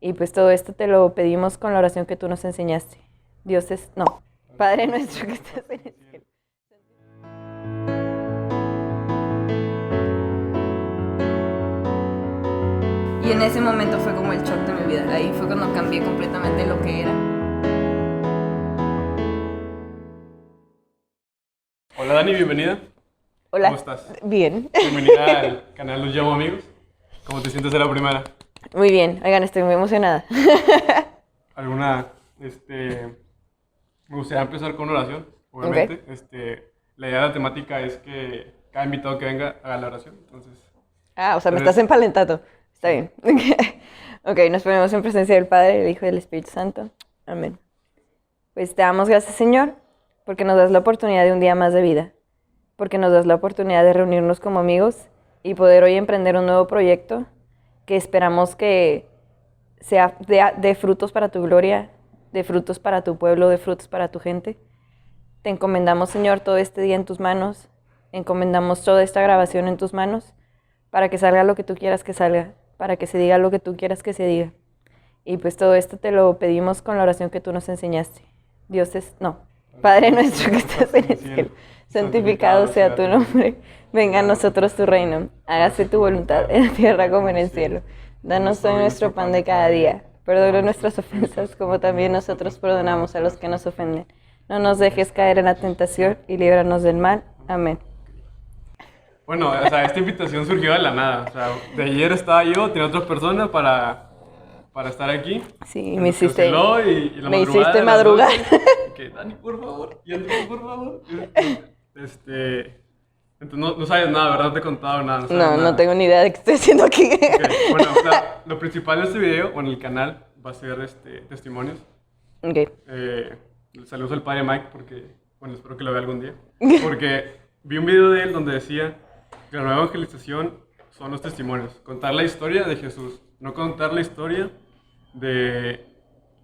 Y pues todo esto te lo pedimos con la oración que tú nos enseñaste. Dios es... No. Padre nuestro que estás en el cielo. Y en ese momento fue como el shock de mi vida. Ahí fue cuando cambié completamente lo que era. Hola Dani, bienvenida. Hola. ¿Cómo estás? Bien. Bienvenida al canal Los Llamo Amigos. ¿Cómo te sientes de la primera? Muy bien. Oigan, estoy muy emocionada. Me gustaría empezar con una oración, obviamente. Okay. La idea de la temática es que cada invitado que venga haga la oración, entonces... O sea, me estás empalentando. Está bien. Ok, nos ponemos en presencia del Padre, del Hijo y del Espíritu Santo. Amén. Pues te damos gracias, Señor, porque nos das la oportunidad de un día más de vida, porque nos das la oportunidad de reunirnos como amigos y poder hoy emprender un nuevo proyecto que esperamos que sea de frutos para tu gloria, de frutos para tu pueblo, de frutos para tu gente. Te encomendamos, Señor, todo este día en tus manos, encomendamos toda esta grabación en tus manos, para que salga lo que tú quieras que salga, para que se diga lo que tú quieras que se diga. Y pues todo esto te lo pedimos con la oración que tú nos enseñaste. Padre nuestro que estás en el cielo, santificado sea tu nombre. Venga a nosotros tu reino. Hágase tu voluntad en la tierra como en el cielo. Danos hoy nuestro pan de cada día. Perdona nuestras ofensas como también nosotros perdonamos a los que nos ofenden. No nos dejes caer en la tentación y líbranos del mal. Amén. Bueno, esta invitación surgió de la nada. De ayer estaba yo, tenía otras personas para estar aquí. Sí, me hiciste hiciste madrugar. Que Dani, por favor, y Andrés, por favor. Entonces no sabes nada, ¿verdad? No te he contado nada. No tengo ni idea de qué estoy haciendo aquí. Okay. Bueno, lo principal de este video, o en el canal, va a ser testimonios. Ok. Saludos al padre Mike, porque, bueno, espero que lo vea algún día. Porque vi un video de él donde decía que la nueva evangelización son los testimonios. Contar la historia de Jesús, no contar la historia de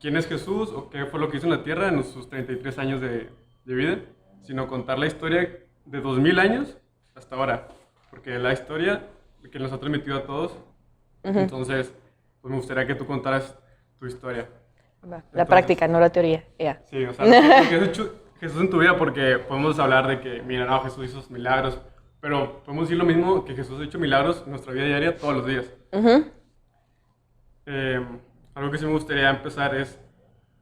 quién es Jesús o qué fue lo que hizo en la tierra en sus 33 años de vida, sino contar la historia de 2000 años hasta ahora, porque la historia que nos ha transmitido a todos. Entonces, pues me gustaría que tú contaras tu historia. La práctica, no la teoría. Yeah. Sí, o sea, lo que has hecho Jesús en tu vida, porque podemos hablar de que, mira, no, Jesús hizo milagros, pero podemos decir lo mismo, que Jesús ha hecho milagros en nuestra vida diaria todos los días. Algo que sí me gustaría empezar es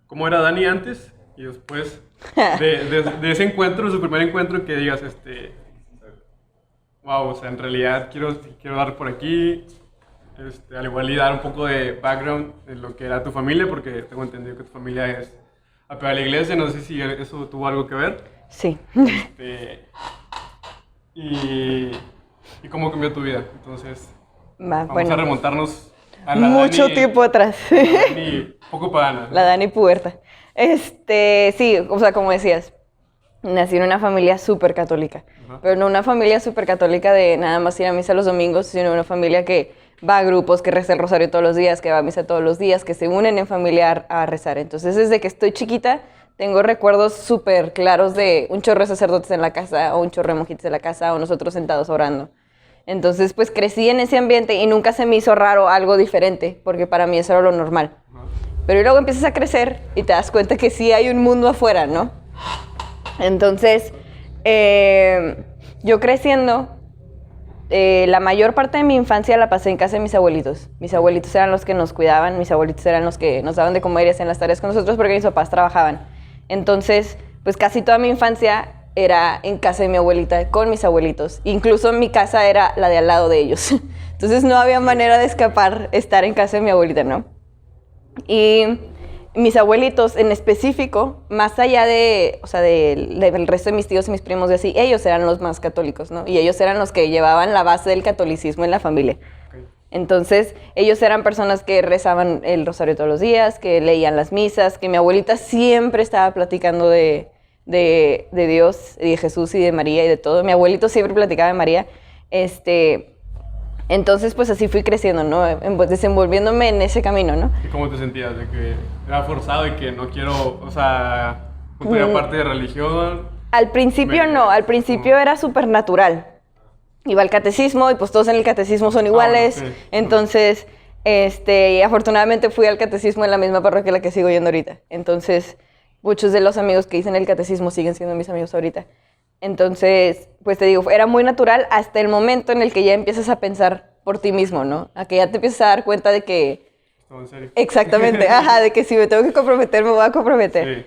cómo era Dani antes y después de ese encuentro, su primer encuentro, que digas, wow, o sea, en realidad quiero dar por aquí, al igual y dar un poco de background de lo que era tu familia, porque tengo entendido que tu familia es apegada a la iglesia, no sé si eso tuvo algo que ver. Sí. Y cómo cambió tu vida. Entonces, vamos a remontarnos a la mucho Dani, tiempo atrás. La Dani poco pagana. La Dani puberta. Sí, o sea, como decías, nací en una familia súper católica. Pero no una familia súper católica de nada más ir a misa los domingos, sino una familia que va a grupos, que reza el rosario todos los días, que va a misa todos los días, que se unen en familia a rezar. Entonces, desde que estoy chiquita, tengo recuerdos súper claros de un chorro de sacerdotes en la casa, o un chorro de monjitas en la casa, o nosotros sentados orando. Entonces, pues crecí en ese ambiente y nunca se me hizo raro algo diferente, porque para mí eso era lo normal. Pero luego empiezas a crecer y te das cuenta que sí hay un mundo afuera, ¿no? Entonces, yo creciendo, la mayor parte de mi infancia la pasé en casa de mis abuelitos. Mis abuelitos eran los que nos cuidaban, mis abuelitos eran los que nos daban de comer y hacían las tareas con nosotros porque mis papás trabajaban. Entonces, pues casi toda mi infancia era en casa de mi abuelita, con mis abuelitos. Incluso mi casa era la de al lado de ellos. Entonces no había manera de escapar estar en casa de mi abuelita, ¿no? Y mis abuelitos en específico, más allá del resto de mis tíos y mis primos y así, ellos eran los más católicos, ¿no? Y ellos eran los que llevaban la base del catolicismo en la familia. Entonces, ellos eran personas que rezaban el rosario todos los días, que leían las misas, que mi abuelita siempre estaba platicando de Dios, y de Jesús y de María y de todo. Mi abuelito siempre platicaba de María. Entonces, pues así fui creciendo, ¿no? Desenvolviéndome en ese camino, ¿no? ¿Y cómo te sentías? ¿De que era forzado y que no quiero, o sea, no tenía parte de religión? Al principio no, al principio era súper natural. Iba al catecismo y pues todos en el catecismo son iguales. Sí. Entonces, Y afortunadamente fui al catecismo en la misma parroquia en la que sigo yendo ahorita. Entonces, muchos de los amigos que hice en el catecismo siguen siendo mis amigos ahorita. Entonces, pues te digo, era muy natural hasta el momento en el que ya empiezas a pensar por ti mismo, ¿no? A que ya te empiezas a dar cuenta de que... ¿Todo en serio? Exactamente, ajá, de que si me tengo que comprometer, me voy a comprometer. Sí.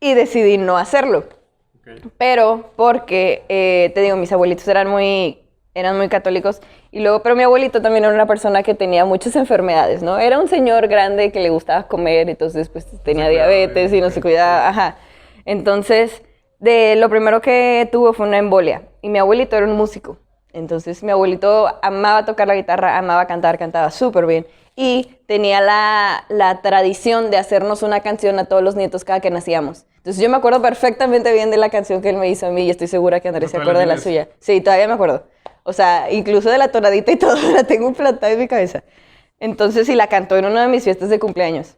Y decidí no hacerlo. Okay. Pero porque, te digo, mis abuelitos eran muy católicos. Y luego, pero mi abuelito también era una persona que tenía muchas enfermedades, ¿no? Era un señor grande que le gustaba comer, entonces pues tenía diabetes y no se cuidaba, ajá. Entonces, lo primero que tuvo fue una embolia. Y mi abuelito era un músico. Entonces, mi abuelito amaba tocar la guitarra, amaba cantar, cantaba súper bien. Y tenía la tradición de hacernos una canción a todos los nietos cada que nacíamos. Entonces, yo me acuerdo perfectamente bien de la canción que él me hizo a mí y estoy segura que Andrés se acuerda de la suya. Sí, todavía me acuerdo. O sea, incluso de la tonadita y todo, la tengo implantada en mi cabeza. Entonces, y la cantó en una de mis fiestas de cumpleaños.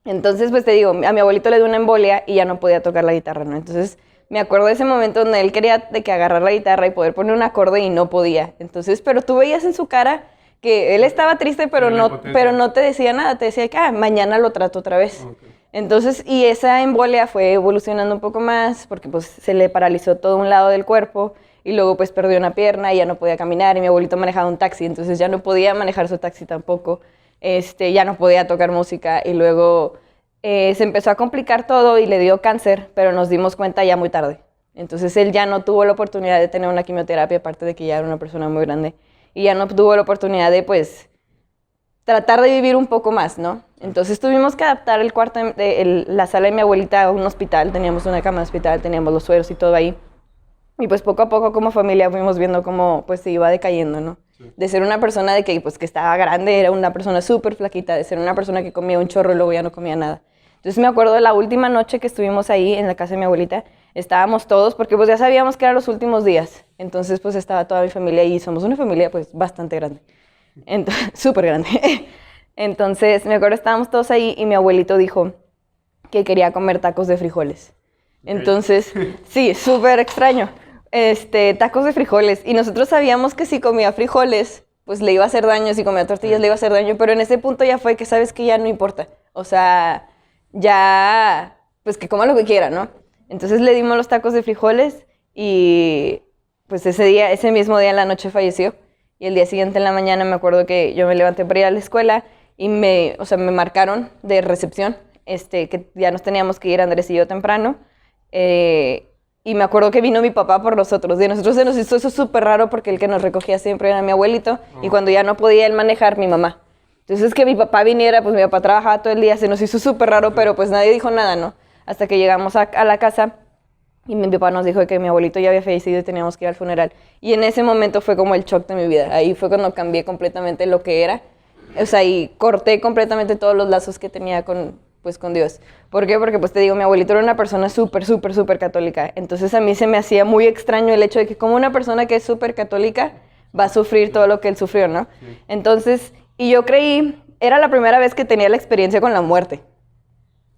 Entonces, pues te digo, a mi abuelito le dio una embolia y ya no podía tocar la guitarra, ¿no? Entonces, me acuerdo de ese momento donde él quería de que agarrar la guitarra y poder poner un acorde y no podía. Entonces, pero tú veías en su cara que él estaba triste, pero no te decía nada. Te decía que mañana lo trato otra vez. Okay. Entonces, y esa embolia fue evolucionando un poco más porque pues se le paralizó todo un lado del cuerpo y luego pues perdió una pierna y ya no podía caminar y mi abuelito manejaba un taxi, entonces ya no podía manejar su taxi tampoco. Ya no podía tocar música y luego se empezó a complicar todo y le dio cáncer, pero nos dimos cuenta ya muy tarde. Entonces él ya no tuvo la oportunidad de tener una quimioterapia, aparte de que ya era una persona muy grande, y ya no tuvo la oportunidad de, pues, tratar de vivir un poco más, ¿no? Entonces tuvimos que adaptar el cuarto, la sala de mi abuelita a un hospital, teníamos una cama de hospital, teníamos los sueros y todo ahí. Y pues poco a poco como familia fuimos viendo cómo pues se iba decayendo, ¿no? Sí. De ser una persona de que pues que estaba grande, era una persona súper flaquita, de ser una persona que comía un chorro y luego ya no comía nada. Entonces me acuerdo de la última noche que estuvimos ahí en la casa de mi abuelita, estábamos todos, porque pues ya sabíamos que eran los últimos días. Entonces pues estaba toda mi familia ahí, somos una familia pues bastante grande, súper grande. Entonces me acuerdo estábamos todos ahí y mi abuelito dijo que quería comer tacos de frijoles. Entonces, sí, súper extraño. Tacos de frijoles. Y nosotros sabíamos que si comía frijoles, pues le iba a hacer daño. Si comía tortillas, le iba a hacer daño. Pero en ese punto ya fue que sabes que ya no importa. O sea, ya, pues que coma lo que quiera, ¿no? Entonces le dimos los tacos de frijoles y pues ese mismo día en la noche falleció. Y el día siguiente en la mañana me acuerdo que yo me levanté para ir a la escuela y me marcaron de recepción, que ya nos teníamos que ir Andrés y yo temprano. Y me acuerdo que vino mi papá por nosotros. Y a nosotros se nos hizo eso súper raro porque el que nos recogía siempre era mi abuelito. Y cuando ya no podía él manejar, mi mamá. Entonces que mi papá viniera, pues mi papá trabajaba todo el día. Se nos hizo súper raro, pero pues nadie dijo nada, ¿no? Hasta que llegamos a la casa y mi papá nos dijo que mi abuelito ya había fallecido y teníamos que ir al funeral. Y en ese momento fue como el shock de mi vida. Ahí fue cuando cambié completamente lo que era. O sea, y corté completamente todos los lazos que tenía con Dios. ¿Por qué? Porque, pues te digo, mi abuelito era una persona súper, súper, súper católica. Entonces a mí se me hacía muy extraño el hecho de que como una persona que es súper católica va a sufrir todo lo que él sufrió, ¿no? Sí. Entonces, y yo creí, era la primera vez que tenía la experiencia con la muerte.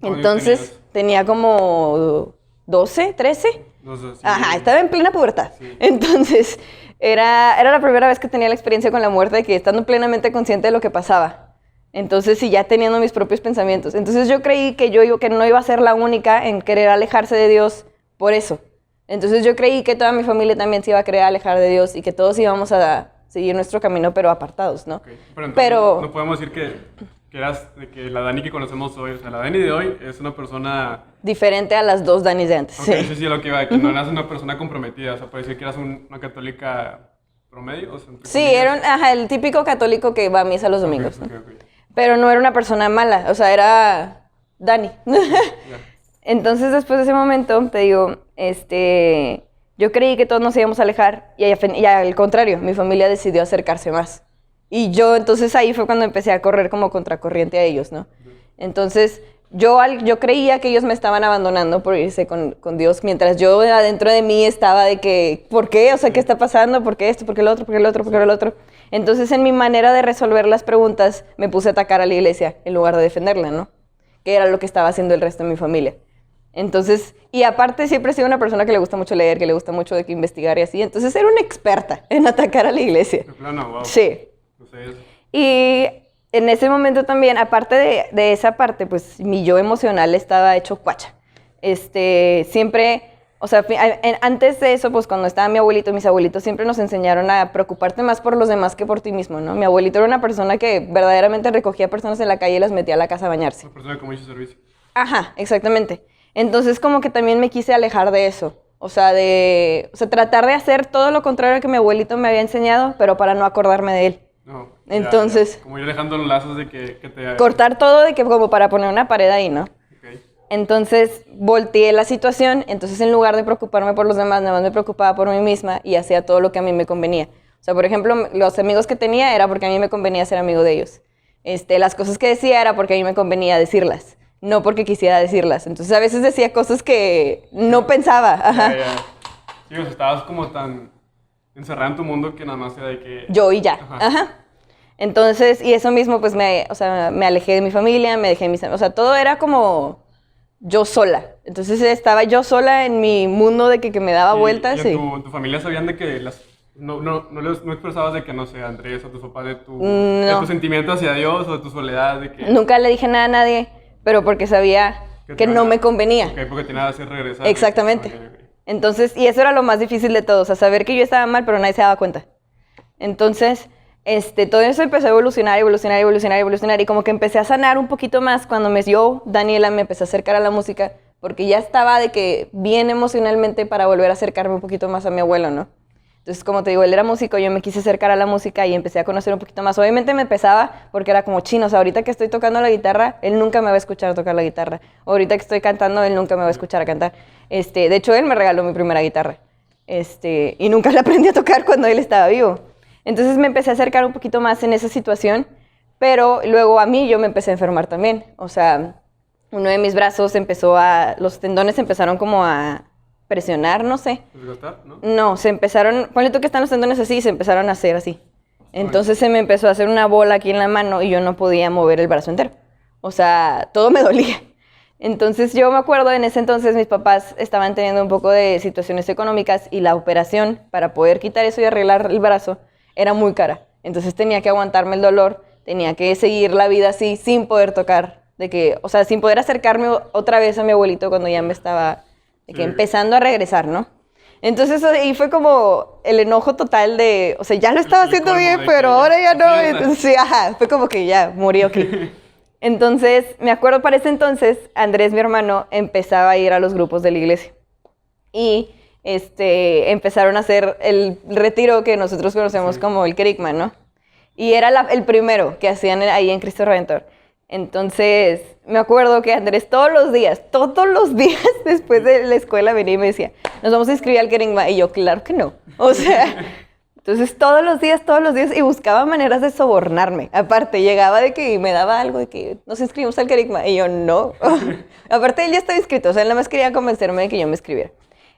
Entonces, tenía como 12, 13. No sé, sí. Ajá, estaba en plena pubertad. Sí. Entonces, era la primera vez que tenía la experiencia con la muerte, de que estando plenamente consciente de lo que pasaba. Entonces, sí, ya teniendo mis propios pensamientos. Entonces, yo creí que que no iba a ser la única en querer alejarse de Dios por eso. Entonces, yo creí que toda mi familia también se iba a querer alejar de Dios y que todos íbamos a seguir nuestro camino, pero apartados, ¿no? Okay. Pero no podemos decir que la Dani que conocemos hoy, o sea, la Dani de hoy es una persona... diferente a las dos Danis de antes. Okay, sí, lo que iba, que no eras una persona comprometida, o sea, puede decir que eras una católica promedio, o sea, sí, era el típico católico que va a misa los domingos, okay, ¿no? Okay. Pero no era una persona mala, o sea, era Dani. Yeah. Entonces, después de ese momento, te digo, yo creí que todos nos íbamos a alejar y al contrario, mi familia decidió acercarse más. Y yo, entonces, ahí fue cuando empecé a correr como contracorriente a ellos, ¿no? Entonces, yo creía que ellos me estaban abandonando por irse con Dios, mientras yo adentro de mí estaba de que, ¿por qué? O sea, ¿qué está pasando? ¿Por qué esto? ¿Por qué el otro? ¿Por qué el otro? ¿Por qué el otro? Entonces, en mi manera de resolver las preguntas, me puse a atacar a la iglesia en lugar de defenderla, ¿no? Que era lo que estaba haciendo el resto de mi familia. Entonces, y aparte siempre he sido una persona que le gusta mucho leer, que le gusta mucho de que investigar y así. Entonces, era una experta en atacar a la iglesia. De plano, wow. Sí. No sé eso. Y en ese momento también, aparte de esa parte, pues mi yo emocional estaba hecho cuacha. Siempre, o sea, antes de eso, pues cuando estaba mi abuelito, mis abuelitos siempre nos enseñaron a preocuparte más por los demás que por ti mismo, ¿no? Mi abuelito era una persona que verdaderamente recogía personas en la calle y las metía a la casa a bañarse. Una persona con mucho servicio. Ajá, exactamente. Entonces como que también me quise alejar de eso. O sea, tratar de hacer todo lo contrario que mi abuelito me había enseñado, pero para no acordarme de él. No, Entonces, ya. Como ir dejando los lazos de que te... cortar todo de que como para poner una pared ahí, ¿no? Okay. Entonces volteé la situación, entonces en lugar de preocuparme por los demás, nada más me preocupaba por mí misma y hacía todo lo que a mí me convenía. O sea, por ejemplo, los amigos que tenía era porque a mí me convenía ser amigo de ellos. Las cosas que decía era porque a mí me convenía decirlas, no porque quisiera decirlas. Entonces a veces decía cosas que no pensaba. Ajá. Ya. Sí, o sea, estabas como tan encerrada en tu mundo que nada más era de que... Yo y ya. Ajá. Ajá. Entonces, y eso mismo, pues me alejé de mi familia, me dejé de mis amigos. O sea, todo era como yo sola. Entonces estaba yo sola en mi mundo de que me daba vueltas. ¿Y en tu familia sabían de que no expresabas de que, no sé, Andrés o tus papás de tu sentimiento hacia Dios o de tu soledad? De que, nunca le dije nada a nadie, pero porque sabía que no me convenía. Ok, porque tenía que hacer regresar. Exactamente. Okay. Entonces, y eso era lo más difícil de todo, o sea, saber que yo estaba mal, pero nadie se daba cuenta. Entonces, todo eso empezó a evolucionar, y como que empecé a sanar un poquito más cuando Daniela, me empecé a acercar a la música, porque ya estaba de que bien emocionalmente para volver a acercarme un poquito más a mi abuelo, ¿no? Entonces, como te digo, él era músico, yo me quise acercar a la música y empecé a conocer un poquito más. Obviamente me pesaba porque era como chino, o sea, ahorita que estoy tocando la guitarra, él nunca me va a escuchar tocar la guitarra. Ahorita que estoy cantando, él nunca me va a escuchar a cantar. De hecho, él me regaló mi primera guitarra. Y nunca la aprendí a tocar cuando él estaba vivo. Entonces me empecé a acercar un poquito más en esa situación, pero luego yo me empecé a enfermar también. O sea, uno de mis brazos los tendones empezaron como a presionar, no sé. ¿Desgastar? ¿No? No, ponle tú que están los tendones así y se empezaron a hacer así. Entonces se me empezó a hacer una bola aquí en la mano y yo no podía mover el brazo entero. O sea, todo me dolía. Entonces yo me acuerdo, en ese entonces mis papás estaban teniendo un poco de situaciones económicas y la operación para poder quitar eso y arreglar el brazo era muy cara. Entonces tenía que aguantarme el dolor, tenía que seguir la vida así sin poder tocar, sin poder acercarme otra vez a mi abuelito cuando ya me estaba empezando a regresar, ¿no? Entonces ahí fue como el enojo total de, o sea, ya lo estaba haciendo bien, pero ahora ya no. Entonces sí, fue como que ya murió aquí. Entonces, me acuerdo para ese entonces, Andrés, mi hermano, empezaba a ir a los grupos de la iglesia. Y empezaron a hacer el retiro que nosotros conocemos como el Kerigma, ¿no? Y era el primero que hacían ahí en Cristo Redentor. Entonces, me acuerdo que Andrés todos los días, después de la escuela venía y me decía, nos vamos a inscribir al Kerigma. Y yo, claro que no. O sea, entonces todos los días, y buscaba maneras de sobornarme. Aparte, llegaba de que me daba algo de que nos inscribimos al Kerigma. Y yo, no. Aparte, él ya estaba inscrito, o sea, él nada más quería convencerme de que yo me inscribiera.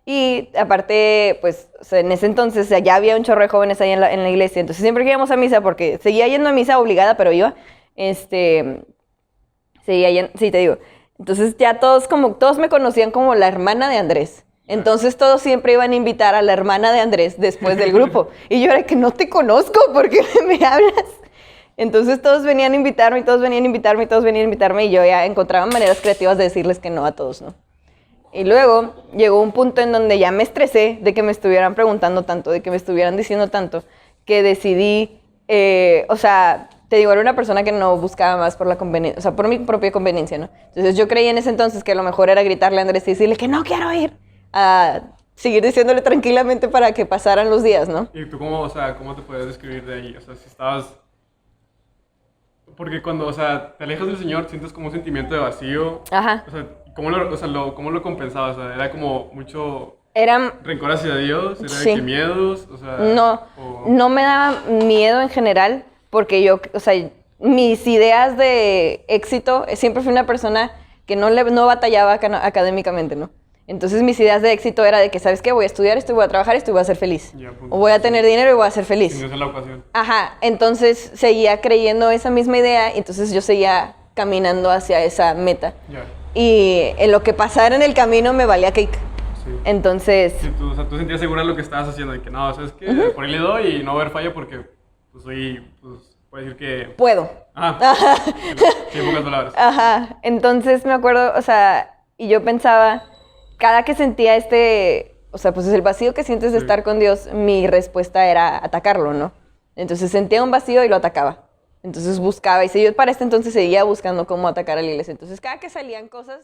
Y aparte, pues, o sea, en ese entonces, o sea, ya había un chorro de jóvenes ahí en la iglesia. Entonces siempre que íbamos a misa, porque seguía yendo a misa obligada, pero iba, sí, te digo. Entonces ya todos me conocían como la hermana de Andrés. Entonces todos siempre iban a invitar a la hermana de Andrés después del grupo. Y yo era que no te conozco, ¿por qué me hablas? Entonces todos venían a invitarme, y yo ya encontraba maneras creativas de decirles que no a todos, ¿no? Y luego llegó un punto en donde ya me estresé de que me estuvieran preguntando tanto, de que me estuvieran diciendo tanto, que decidí, te digo, era una persona que no buscaba más por la conveniencia, o sea, por mi propia conveniencia, ¿no? Entonces yo creí en ese entonces que lo mejor era gritarle a Andrés y decirle que no quiero ir, a seguir diciéndole tranquilamente para que pasaran los días, ¿no? ¿Y tú cómo te puedes describir de ahí? O sea, si estabas... Porque cuando, o sea, te alejas del Señor, sientes como un sentimiento de vacío. Ajá. O sea, ¿cómo lo compensabas? O sea, era como mucho... Era... ¿Rencor hacia Dios? ¿Era sí. de que miedos? O sea... No me daba miedo en general, porque yo, o sea, mis ideas de éxito, siempre fui una persona que no batallaba académicamente, ¿no? Entonces mis ideas de éxito era de que, ¿sabes qué? Voy a estudiar esto, voy a trabajar esto y voy a ser feliz. Ya, pues, o voy a tener dinero y voy a ser feliz. Esa es la ocasión. Ajá, entonces seguía creyendo esa misma idea, y entonces yo seguía caminando hacia esa meta. Ya. Y en lo que pasara en el camino me valía cake. Sí. Entonces... Sí, tú sentías segura de lo que estabas haciendo, de que no, ¿sabes qué? Por ahí le doy y no va a haber falla porque pues, soy Puedes decir que... Puedo. Sí, en pocas palabras. Ajá. Entonces me acuerdo, o sea, y yo pensaba, cada que sentía o sea, pues es el vacío que sientes de Sí. estar con Dios, mi respuesta era atacarlo, ¿no? Entonces sentía un vacío y lo atacaba. Entonces buscaba, y yo para este entonces seguía buscando cómo atacar a la iglesia. Entonces cada que salían cosas